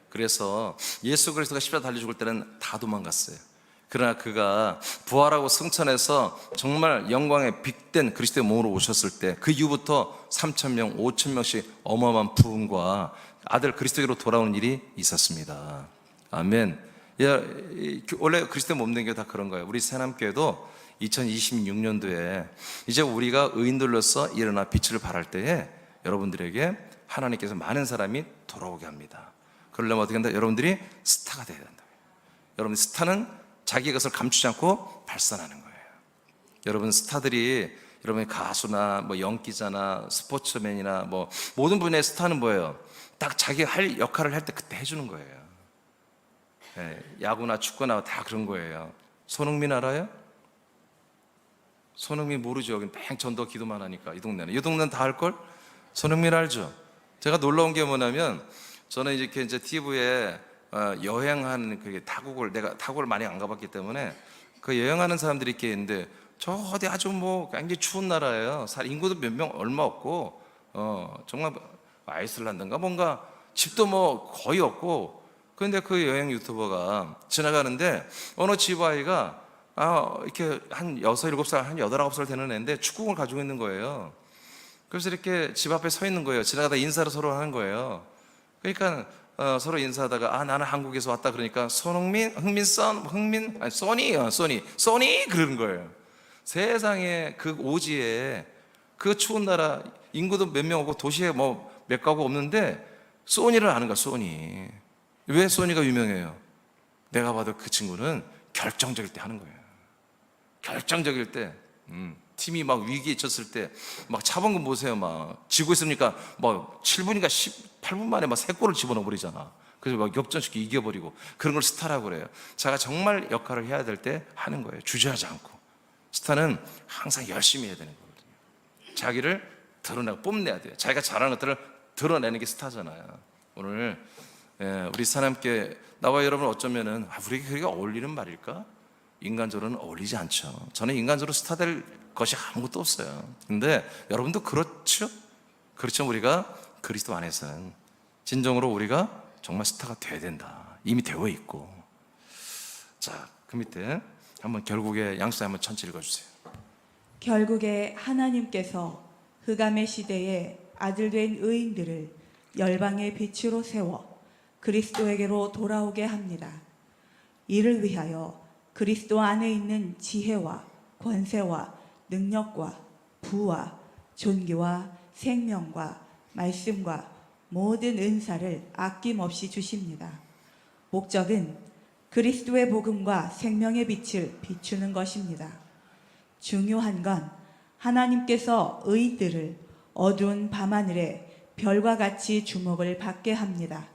그래서 예수 그리스도가 십자가 달려 죽을 때는 다 도망갔어요. 그러나 그가 부활하고 승천해서 정말 영광의 빛된 그리스도의 몸으로 오셨을 때 그 이후부터 3,000명, 5,000명씩 어마어마한 부흥과 아들 그리스도로 돌아오는 일이 있었습니다. 아멘. 원래 그리스도의 몸 된 게 다 그런 거예요. 우리 새남교회도 2026년도에 이제 우리가 의인들로서 일어나 빛을 발할 때에 여러분들에게 하나님께서 많은 사람이 돌아오게 합니다. 그러려면 어떻게 한다? 여러분들이 스타가 돼야 된다. 여러분 스타는 자기 것을 감추지 않고 발산하는 거예요. 여러분 스타들이 여러분의 가수나 뭐 연기자나 스포츠맨이나 뭐 모든 분야의 스타는 뭐예요? 딱 자기 할 역할을 할 때 그때 해주는 거예요. 야구나 축구나 다 그런 거예요. 손흥민 알아요? 손흥민 모르죠. 여기 맹 전도 기도만 하니까 이 동네는 다 알걸? 손흥민 알죠? 제가 놀라운 게 뭐냐면 저는 이렇게 이제 TV에 여행하는 내가 타국을 많이 안 가봤기 때문에 그 여행하는 사람들이 이렇게 있는데 저 어디 아주 뭐 굉장히 추운 나라예요. 인구도 몇 명 얼마 없고 정말 아이슬란드인가 뭔가 집도 뭐 거의 없고. 그런데 그 여행 유튜버가 지나가는데 어느 집 아이가 이렇게 한 6, 7살, 한 8, 9살 되는 애인데 축구공을 가지고 있는 거예요. 그래서 이렇게 집 앞에 서 있는 거예요. 지나가다 인사를 서로 하는 거예요. 그러니까 서로 인사하다가 나는 한국에서 왔다 그러니까 손흥민, 써니 그러는 거예요. 세상에 그 오지에 그 추운 나라 인구도 몇 명 없고 도시에 뭐 몇 가구 없는데 써니를 아는 거야. 써니. 왜 써니가 유명해요? 내가 봐도 그 친구는 결정적일 때 하는 거예요. 결정적일 때 팀이 막 위기에 쳤을 때 막 차범근 보세요. 막 지고 있으니까 막 7분인가 18분 만에 막 3골을 집어넣어 버리잖아. 그래서 막 역전시켜 이겨버리고 그런 걸 스타라고 그래요. 자기가 정말 역할을 해야 될 때 하는 거예요. 주저하지 않고. 스타는 항상 열심히 해야 되는 거거든요. 자기를 드러내고 뽐내야 돼요. 자기가 잘하는 것들을 드러내는 게 스타잖아요. 오늘 우리 하나님께 나와 여러분 어쩌면은 우리에게 그게 어울리는 말일까? 인간적으로는 어울리지 않죠. 저는 인간적으로 스타 될 것이 아무것도 없어요. 근데 여러분도 그렇죠? 그렇죠. 우리가 그리스도 안에서는 진정으로 우리가 정말 스타가 돼야 된다. 이미 되어 있고. 자, 그 밑에 한번 결국에 양수에 한번 천천히 읽어주세요.
결국에 하나님께서 흑암의 시대에 아들된 의인들을 열방의 빛으로 세워 그리스도에게로 돌아오게 합니다. 이를 위하여 그리스도 안에 있는 지혜와 권세와 능력과 부와 존귀와 생명과 말씀과 모든 은사를 아낌없이 주십니다. 목적은 그리스도의 복음과 생명의 빛을 비추는 것입니다. 중요한 건 하나님께서 의인들을 어두운 밤하늘에 별과 같이 주목을 받게 합니다.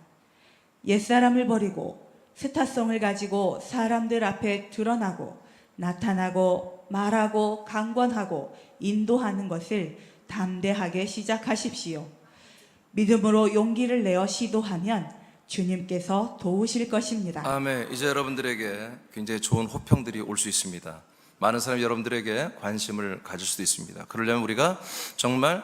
옛사람을 버리고 스타성을 가지고 사람들 앞에 드러나고 나타나고 말하고 강권하고 인도하는 것을 담대하게 시작하십시오. 믿음으로 용기를 내어 시도하면 주님께서 도우실 것입니다.
아멘. 이제 여러분들에게 굉장히 좋은 호평들이 올 수 있습니다. 많은 사람이 여러분들에게 관심을 가질 수도 있습니다. 그러려면 우리가 정말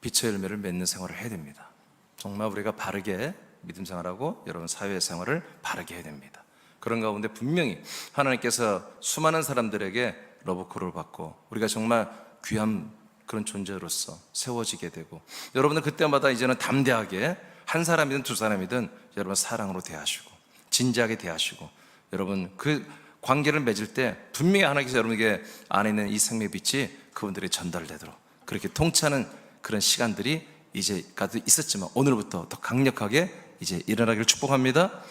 빛의 열매를 맺는 생활을 해야 됩니다. 정말 우리가 바르게 믿음 생활하고 여러분 사회 생활을 바르게 해야 됩니다. 그런 가운데 분명히 하나님께서 수많은 사람들에게 러브콜을 받고 우리가 정말 귀한 그런 존재로서 세워지게 되고 여러분은 그때마다 이제는 담대하게 한 사람이든 두 사람이든 여러분 사랑으로 대하시고 진지하게 대하시고 여러분 그 관계를 맺을 때 분명히 하나님께서 여러분에게 안에 있는 이 생명의 빛이 그분들이 전달되도록 그렇게 통치하는 그런 시간들이 이제까지 있었지만 오늘부터 더 강력하게 이제 일어나기를 축복합니다.